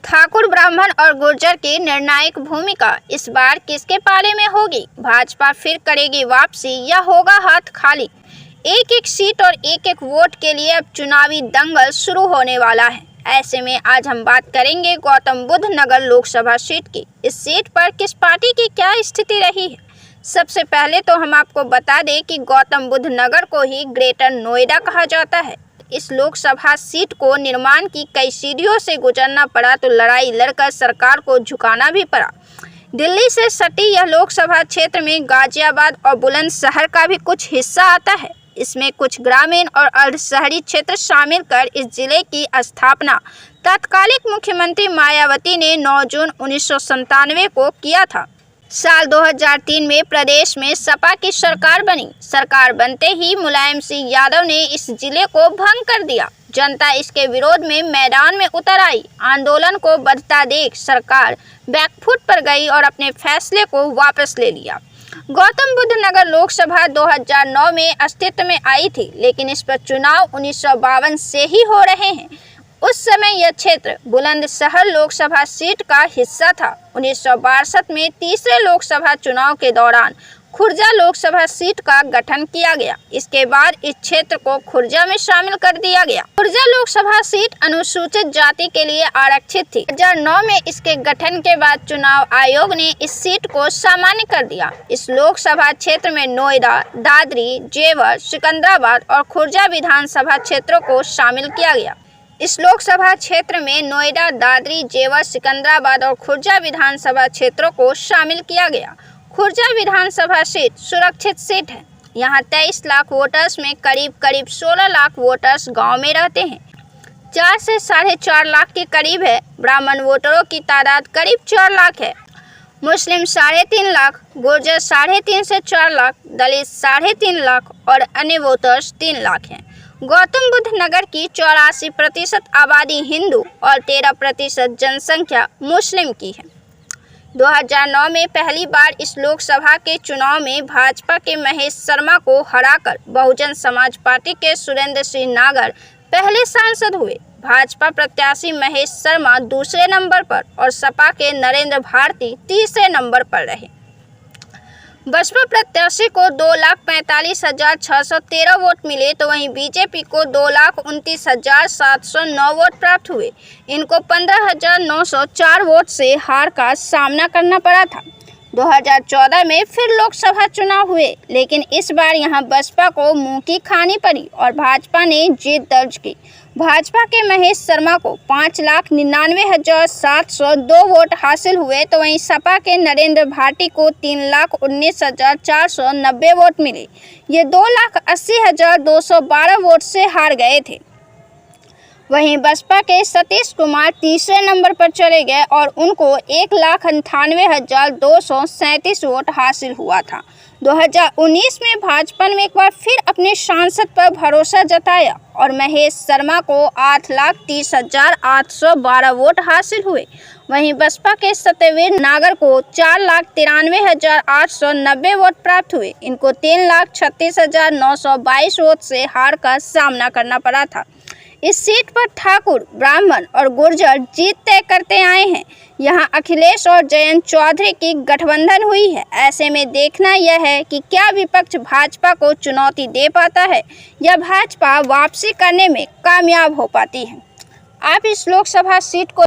ठाकुर, ब्राह्मण और गुर्जर की निर्णायक भूमिका इस बार किसके पाले में होगी? भाजपा फिर करेगी वापसी या होगा हाथ खाली? एक एक सीट और एक एक वोट के लिए अब चुनावी दंगल शुरू होने वाला है। ऐसे में आज हम बात करेंगे गौतम बुद्ध नगर लोकसभा सीट की। इस सीट पर किस पार्टी की क्या स्थिति रही है? सबसे पहले तो हम आपको बता दें कि गौतम बुद्ध नगर को ही ग्रेटर नोएडा कहा जाता है। इस लोकसभा सीट को निर्माण की कई सीढ़ियों से गुजरना पड़ा तो लड़ाई लड़कर सरकार को झुकाना भी पड़ा। दिल्ली से सटी यह लोकसभा क्षेत्र में गाजियाबाद और बुलंदशहर का भी कुछ हिस्सा आता है। इसमें कुछ ग्रामीण और अर्ध शहरी क्षेत्र शामिल कर इस जिले की स्थापना तत्कालिक मुख्यमंत्री मायावती ने 9 जून 1997 को किया था। साल 2003 में प्रदेश में सपा की सरकार बनी। सरकार बनते ही मुलायम सिंह यादव ने इस जिले को भंग कर दिया। जनता इसके विरोध में मैदान में उतर आई। आंदोलन को बढ़ता देख सरकार बैकफुट पर गई और अपने फैसले को वापस ले लिया। गौतम बुद्ध नगर लोकसभा 2009 में अस्तित्व में आई थी, लेकिन इस पर चुनाव 1952 से ही हो रहे हैं। उस समय यह क्षेत्र बुलंदशहर लोकसभा सीट का हिस्सा था। 1962 में तीसरे लोकसभा चुनाव के दौरान खुर्जा लोकसभा सीट का गठन किया गया। इसके बाद इस क्षेत्र को खुर्जा में शामिल कर दिया गया। खुर्जा लोकसभा सीट अनुसूचित जाति के लिए आरक्षित थी। 2009 में इसके गठन के बाद चुनाव आयोग ने इस सीट को सामान्य कर दिया। इस लोकसभा क्षेत्र में नोएडा, दादरी, जेवर, सिकंदराबाद और खुर्जा विधानसभा क्षेत्रों को शामिल किया गया। इस लोकसभा क्षेत्र में नोएडा, दादरी, जेवर, सिकंदराबाद और खुर्जा विधानसभा क्षेत्रों को शामिल किया गया। खुर्जा विधानसभा सीट सुरक्षित सीट है। यहाँ 23 लाख वोटर्स में करीब 16 लाख वोटर्स गांव में रहते हैं। 4 से 4.5 लाख के करीब है। ब्राह्मण वोटरों की तादाद करीब 4 लाख है। मुस्लिम 3.5 लाख, गुर्जर 3.5 से 4 लाख, दलित 3.5 लाख और अन्य वोटर्स 3 लाख हैं। गौतम बुद्ध नगर की 84% आबादी हिंदू और 13% जनसंख्या मुस्लिम की है। 2009 में पहली बार इस लोकसभा के चुनाव में भाजपा के महेश शर्मा को हराकर बहुजन समाज पार्टी के सुरेंद्र सिंह नागर पहले सांसद हुए। भाजपा प्रत्याशी महेश शर्मा दूसरे नंबर पर और सपा के नरेंद्र भारती तीसरे नंबर पर रहे। बसपा प्रत्याशी को 2,45,613 वोट मिले तो वहीं बीजेपी को 2,29,709 वोट प्राप्त हुए। इनको 15,904 वोट से हार का सामना करना पड़ा था। 2014 में फिर लोकसभा चुनाव हुए, लेकिन इस बार यहां बसपा को मुंह की खानी पड़ी और भाजपा ने जीत दर्ज की। भाजपा के महेश शर्मा को 5,99,702 वोट हासिल हुए तो वहीं सपा के नरेंद्र भाटी को 3,19,490 वोट मिले। ये 2,80,212 वोट से हार गए थे। वहीं बसपा के सतीश कुमार तीसरे नंबर पर चले गए और उनको 1,98,237 वोट हासिल हुआ था। 2019 में भाजपा ने एक बार फिर अपने सांसद पर भरोसा जताया और महेश शर्मा को 8,30,812 वोट हासिल हुए। वहीं बसपा के सत्यवीर नागर को 4,93,890 वोट प्राप्त हुए। इनको 3,36,922 वोट से हार का सामना करना पड़ा था। इस सीट पर ठाकुर, ब्राह्मण और गुर्जर जीत तय करते आए हैं। यहाँ अखिलेश और जयंत चौधरी की गठबंधन हुई है। ऐसे में देखना यह है कि क्या विपक्ष भाजपा को चुनौती दे पाता है या भाजपा वापसी करने में कामयाब हो पाती है। आप इस लोकसभा सीट को